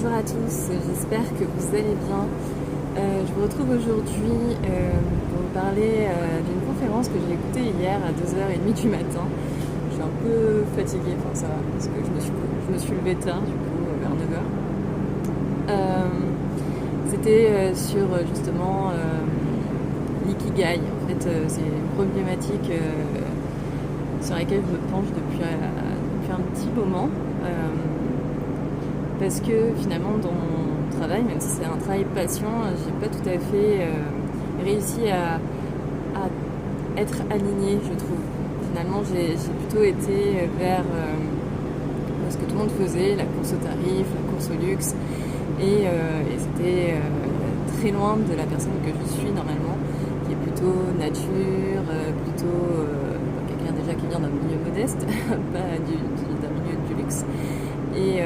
bonjour à tous, j'espère que vous allez bien. Je vous retrouve aujourd'hui pour vous parler d'une conférence que j'ai écoutée hier à 2h30 du matin. Je suis un peu fatiguée, enfin ça va, parce que je me suis levée tard, du coup, vers 9h. C'était sur justement l'ikigai. En fait, c'est une problématique sur laquelle je me penche depuis un petit moment. Parce que finalement dans mon travail, même si c'est un travail passion, j'ai pas tout à fait réussi à être alignée, je trouve. Finalement j'ai plutôt été vers ce que tout le monde faisait, la course au tarif, la course au luxe, et c'était très loin de la personne que je suis normalement, qui est plutôt nature, plutôt quelqu'un déjà qui vient d'un milieu modeste, pas d'un milieu du luxe. Et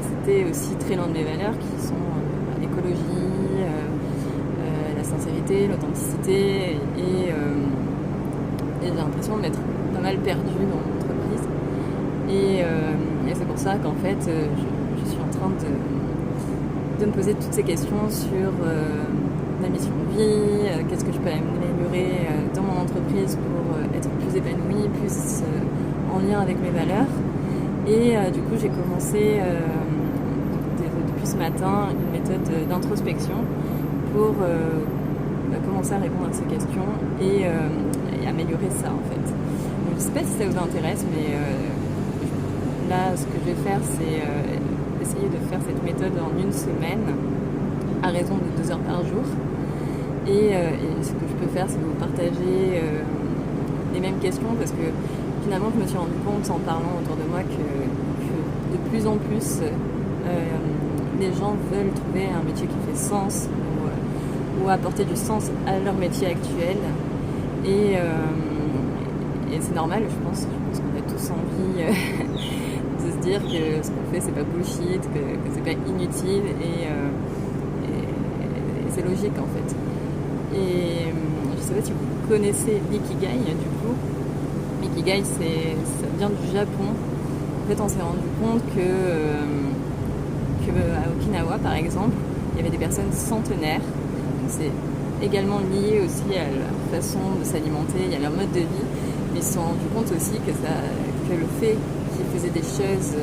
c'était aussi très loin de mes valeurs qui sont l'écologie, la sincérité, l'authenticité, et j'ai l'impression de m'être pas mal perdue dans l'entreprise. Et c'est pour ça qu'en fait je suis en train de me poser toutes ces questions sur ma mission de vie, qu'est-ce que je peux améliorer dans mon entreprise pour être plus épanouie, plus en lien avec mes valeurs. Et du coup, j'ai commencé depuis ce matin une méthode d'introspection pour commencer à répondre à ces questions et améliorer ça en fait. Donc, je ne sais pas si ça vous intéresse, mais là, ce que je vais faire, c'est essayer de faire cette méthode en une semaine à raison de 2 heures par jour. Et ce que je peux faire, c'est vous partager les mêmes questions, parce que finalement, je me suis rendu compte en parlant autour de moi que de plus en plus, les gens veulent trouver un métier qui fait sens ou apporter du sens à leur métier actuel. Et c'est normal, je pense qu'on a tous envie de se dire que ce qu'on fait, c'est pas bullshit, que c'est pas inutile, et c'est logique en fait. Et je sais pas si vous connaissez l'ikigai du coup. L'ikigai, ça vient du Japon. En fait, on s'est rendu compte que à Okinawa, par exemple, il y avait des personnes centenaires. Donc c'est également lié aussi à leur façon de s'alimenter, à leur mode de vie. Mais ils se sont rendus compte aussi que le fait qu'ils faisaient des choses,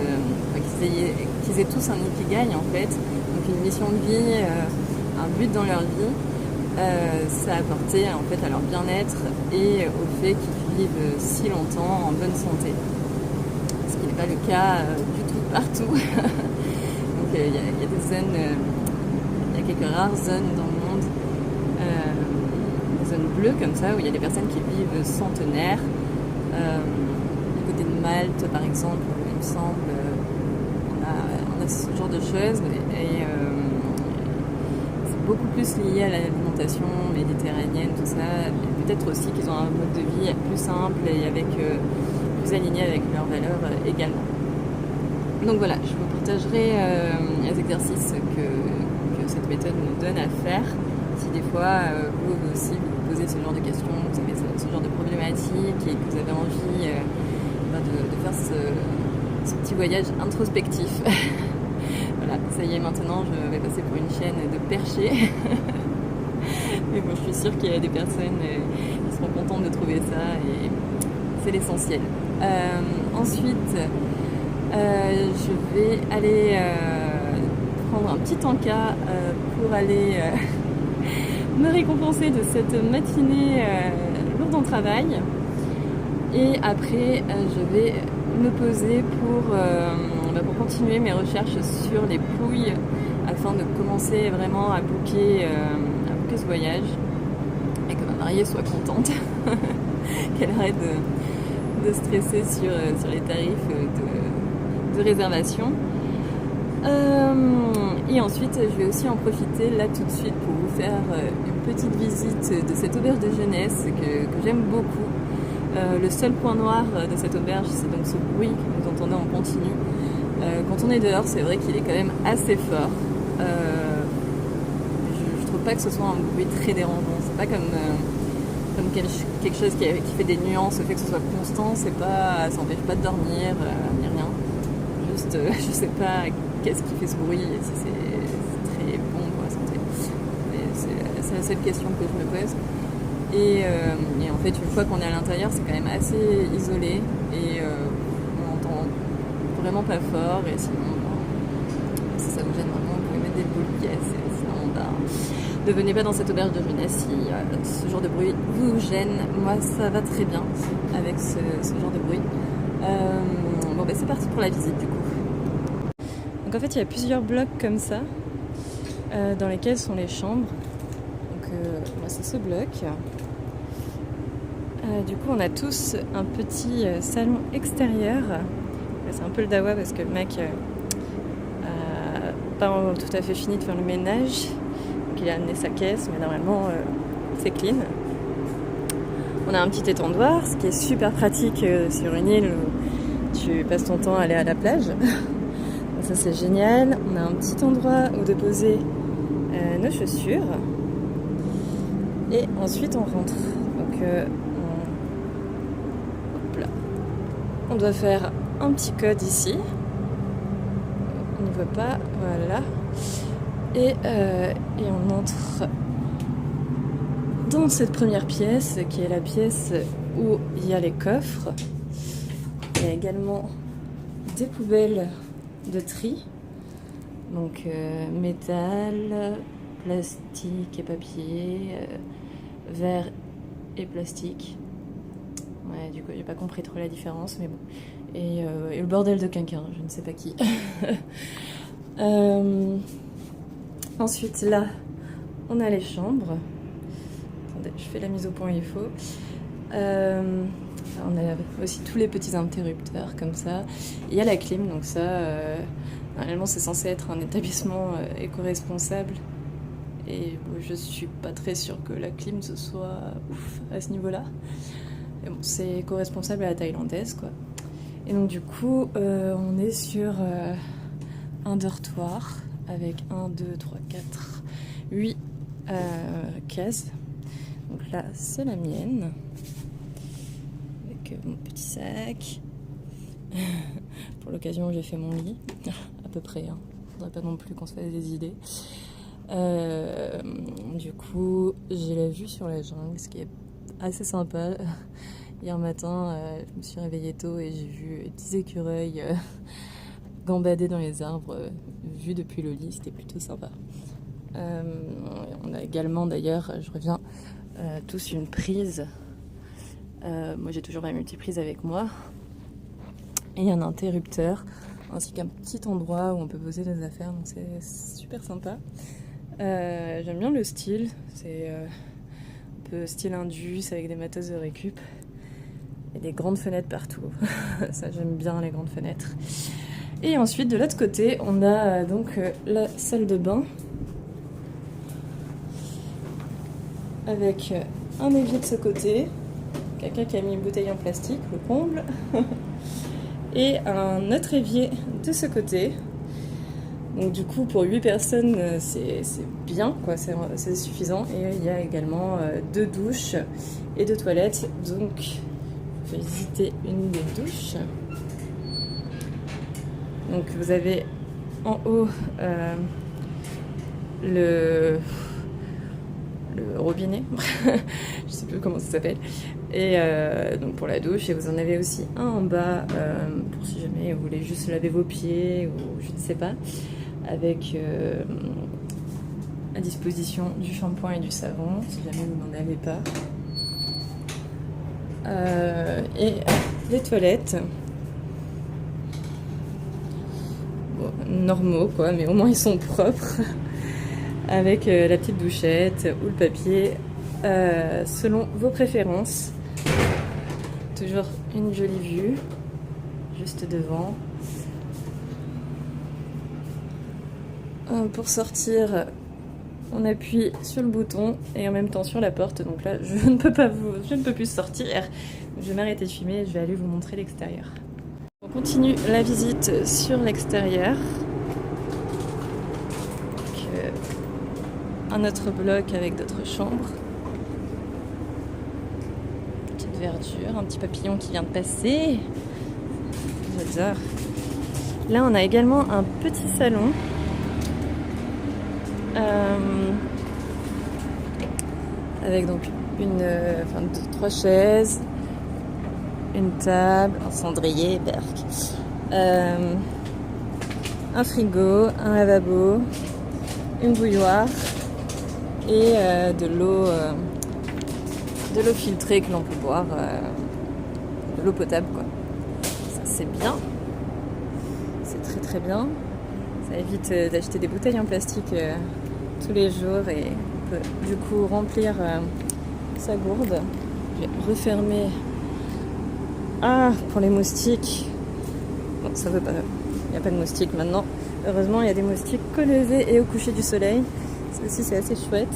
qu'ils aient tous un ikigai en fait, donc une mission de vie, un but dans leur vie, ça apportait en fait à leur bien-être et au fait qu'ils vivent si longtemps en bonne santé. Ce qui n'est pas le cas du tout partout. Donc il y a des zones, il y a quelques rares zones dans le monde, des zones bleues comme ça, où il y a des personnes qui vivent centenaires. Du côté de Malte par exemple, il me semble, on a ce genre de choses, et c'est beaucoup plus lié à l'alimentation méditerranéenne, tout ça. Peut-être aussi qu'ils ont un mode de vie plus simple et plus aligné avec leurs valeurs également. Donc voilà, je vous partagerai les exercices que cette méthode nous donne à faire. Si des fois vous aussi vous posez ce genre de questions, vous avez ce genre de problématiques et que vous avez envie de faire ce petit voyage introspectif. Voilà, ça y est, maintenant je vais passer pour une chaîne de perchés. Mais bon, je suis sûre qu'il y a des personnes qui seront contentes de trouver ça, et c'est l'essentiel. Ensuite, je vais aller prendre un petit encas pour aller me récompenser de cette matinée lourde en travail. Et après, je vais me poser pour continuer mes recherches sur les Pouilles, afin de commencer vraiment à booker ce voyage, et que ma mariée soit contente, qu'elle arrête de stresser sur les tarifs de réservation. Et ensuite, je vais aussi en profiter là tout de suite pour vous faire une petite visite de cette auberge de jeunesse que j'aime beaucoup. Le seul point noir de cette auberge, c'est donc ce bruit que vous entendez en continu. Quand on est dehors, c'est vrai qu'il est quand même assez fort. Je trouve pas que ce soit un bruit très dérangeant. C'est pas comme quelque chose qui fait des nuances. Le fait que ce soit constant, ça n'empêche pas de dormir, ni rien. juste, je sais pas qu'est-ce qui fait ce bruit et si c'est très bon pour la santé. C'est la seule question que je me pose. Et en fait, une fois qu'on est à l'intérieur, c'est quand même assez isolé et on entend vraiment pas fort. Et sinon, si ça vous gêne vraiment, vous pouvez mettre des boules de caisse. Sinon, ne venez pas dans cette auberge de jeunesse si ce genre de bruit vous gêne. Moi, ça va très bien avec ce genre de bruit. Bon, c'est parti pour la visite du coup. Donc en fait, il y a plusieurs blocs comme ça dans lesquels sont les chambres. Donc moi, c'est ce bloc. Du coup, on a tous un petit salon extérieur. C'est un peu le dawa parce que le mec n'a pas tout à fait fini de faire le ménage. Donc il a amené sa caisse, mais normalement c'est clean. On a un petit étendoir, ce qui est super pratique sur une île où tu passes ton temps à aller à la plage. Donc ça c'est génial. On a un petit endroit où déposer nos chaussures. Et ensuite on rentre. Donc on doit faire un petit code ici. On ne voit pas, voilà. Et on entre dans cette première pièce qui est la pièce où il y a les coffres. Il y a également des poubelles de tri. Donc métal, plastique et papier, verre et plastique. Ouais, du coup, j'ai pas compris trop la différence, mais bon. Et le bordel de quelqu'un, je ne sais pas qui. Ensuite, là, on a les chambres. Attendez, je fais la mise au point, il faut. On a aussi tous les petits interrupteurs, comme ça. Il y a la clim, donc ça, normalement, c'est censé être un établissement éco-responsable. Et bon, je suis pas très sûre que la clim, ce soit ouf à ce niveau-là. Mais bon, c'est éco-responsable à la thaïlandaise, quoi. Et donc, du coup, on est sur un dortoir avec 1, 2, 3, 4, 8 cases. Donc là, c'est la mienne. Avec mon petit sac. Pour l'occasion, j'ai fait mon lit. À peu près. Hein. Faudrait pas non plus qu'on se fasse des idées. Du coup, j'ai la vue sur la jungle, ce qui est assez sympa. Hier matin, je me suis réveillée tôt et j'ai vu 10 écureuils gambader dans les arbres, vu depuis le lit, c'était plutôt sympa. On a également, d'ailleurs, je reviens, tous une prise. Moi, j'ai toujours ma multiprise avec moi. Et un interrupteur, ainsi qu'un petit endroit où on peut poser des affaires, donc c'est super sympa. J'aime bien le style, c'est un peu style indus avec des matos de récup. Et des grandes fenêtres partout. Ça, j'aime bien les grandes fenêtres. Et ensuite, de l'autre côté, on a donc la salle de bain. Avec un évier de ce côté. Quelqu'un qui a mis une bouteille en plastique, le comble. Et un autre évier de ce côté. Donc du coup, pour 8 personnes, c'est bien, quoi, c'est suffisant. Et il y a également 2 douches et 2 toilettes. Donc, je vais visiter une des douches. Donc vous avez en haut le robinet, je sais plus comment ça s'appelle, et donc pour la douche, et vous en avez aussi un en bas pour si jamais vous voulez juste laver vos pieds ou je ne sais pas, avec à disposition du shampoing et du savon si jamais vous n'en avez pas. Et les toilettes, bon, normaux quoi, mais au moins ils sont propres, avec la petite douchette ou le papier selon vos préférences. Toujours une jolie vue juste devant. Pour sortir, on appuie sur le bouton et en même temps sur la porte. Donc là, je ne peux plus sortir. Je vais m'arrêter de filmer et je vais aller vous montrer l'extérieur. On continue la visite sur l'extérieur. Un autre bloc avec d'autres chambres. Petite verdure, un petit papillon qui vient de passer. J'adore. Là, on a également un petit salon. Avec donc trois chaises, une table, un cendrier, un frigo, un lavabo, une bouilloire et de l'eau filtrée que l'on peut boire, de l'eau potable quoi. Ça c'est bien, c'est très très bien. Ça évite d'acheter des bouteilles en plastique tous les jours et on peut du coup remplir sa gourde. Je vais refermer. Ah, pour les moustiques. Bon, ça veut pas. Il n'y a pas de moustiques maintenant. Heureusement, il y a des moustiques qu'au lever et au coucher du soleil. Ça aussi, c'est assez chouette.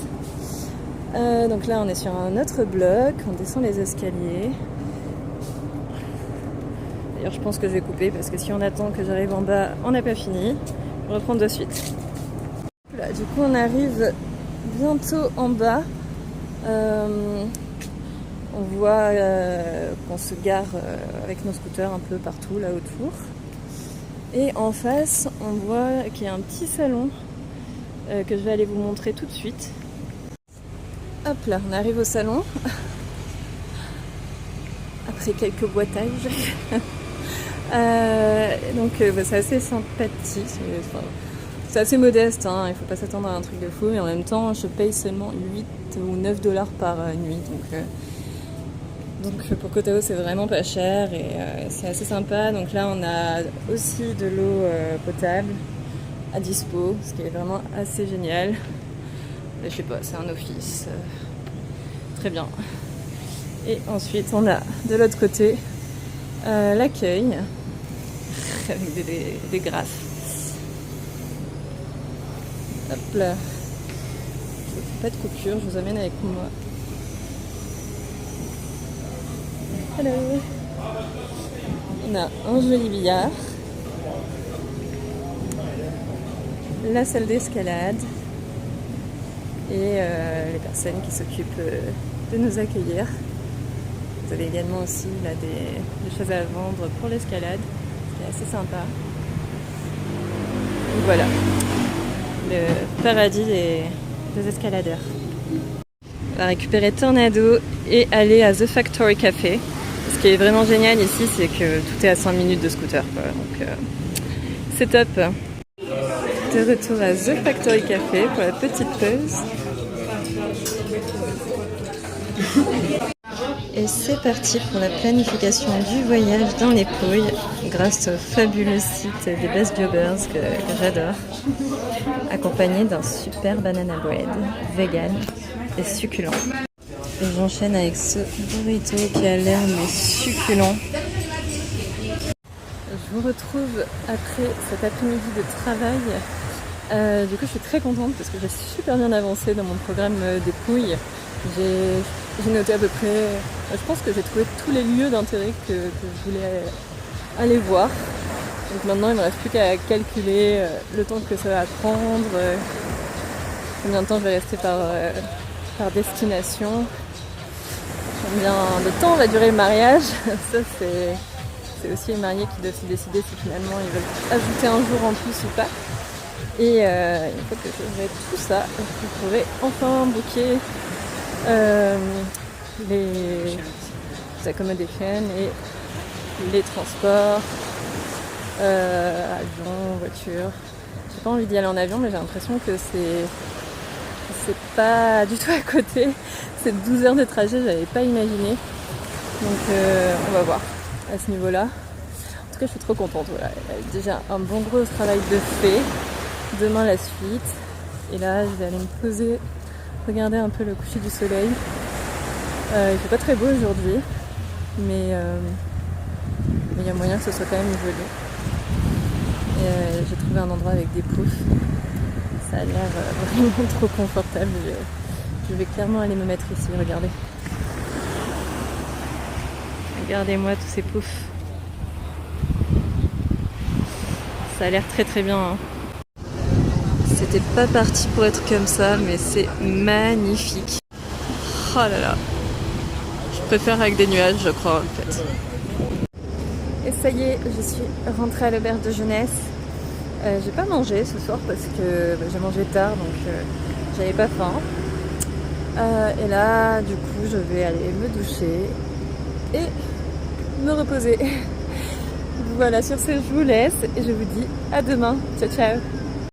Donc là, on est sur un autre bloc. On descend les escaliers. D'ailleurs, je pense que je vais couper parce que si on attend que j'arrive en bas, on n'a pas fini. On reprend de suite. Là, du coup, on arrive bientôt en bas. On voit qu'on se gare avec nos scooters un peu partout là autour. Et en face, on voit qu'il y a un petit salon que je vais aller vous montrer tout de suite. Hop là, on arrive au salon. Après quelques boitages. Donc c'est assez sympathique. C'est assez modeste, hein. Il ne faut pas s'attendre à un truc de fou. Mais en même temps, je paye seulement 8 ou 9 $ par nuit. Donc pour Koh Tao c'est vraiment pas cher et c'est assez sympa. Donc là on a aussi de l'eau potable à dispo, ce qui est vraiment assez génial. Je sais pas, c'est un office. Très bien. Et ensuite on a de l'autre côté l'accueil avec des graphes. Hop là. Pas de coupure, je vous amène avec moi. Hello. On a un joli billard, la salle d'escalade et les personnes qui s'occupent de nous accueillir. Vous avez également aussi là, des choses à vendre pour l'escalade, c'est assez sympa. Donc voilà, le paradis des escaladeurs. On va récupérer Tornado et aller à The Factory Café. Ce qui est vraiment génial ici, c'est que tout est à 5 minutes de scooter, quoi. Donc c'est top. De retour à The Factory Café pour la petite pause. Et c'est parti pour la planification du voyage dans les Pouilles, grâce au fabuleux site des Best Jobbers que j'adore, accompagné d'un super banana bread vegan et succulent. Et j'enchaîne avec ce burrito qui a l'air mais succulent. Je vous retrouve après cet après-midi de travail. Du coup, je suis très contente parce que j'ai super bien avancé dans mon programme des Pouilles. J'ai noté à peu près, je pense que j'ai trouvé tous les lieux d'intérêt que je voulais aller voir. Donc maintenant, il ne me reste plus qu'à calculer le temps que ça va prendre, combien de temps je vais rester par destination. Combien de temps va durer le mariage. Ça c'est aussi les mariés qui doivent se décider si finalement ils veulent ajouter un jour en plus ou pas. Et une fois que j'aurai tout ça, je pourrai enfin booker les accommodations et les transports, avion, voiture. J'ai pas envie d'y aller en avion, mais j'ai l'impression que c'est pas du tout à côté. C'est 12 heures de trajet, j'avais pas imaginé. Donc on va voir à ce niveau-là. En tout cas, je suis trop contente. Voilà. Déjà un bon gros travail de fait. Demain la suite. Et là, je vais aller me poser, regarder un peu le coucher du soleil. Il fait pas très beau aujourd'hui, mais il y a moyen que ce soit quand même joli. Et j'ai trouvé un endroit avec des poufs. Ça a l'air vraiment trop confortable. Je vais clairement aller me mettre ici, regardez. Regardez-moi tous ces poufs. Ça a l'air très très bien. Hein. C'était pas parti pour être comme ça, mais c'est magnifique. Oh là là. Je préfère avec des nuages, je crois, en fait. Et ça y est, je suis rentrée à l'auberge de jeunesse. J'ai pas mangé ce soir parce que j'ai mangé tard, donc j'avais pas faim. Et là, du coup, je vais aller me doucher et me reposer. Voilà, sur ce, je vous laisse et je vous dis à demain. Ciao, ciao!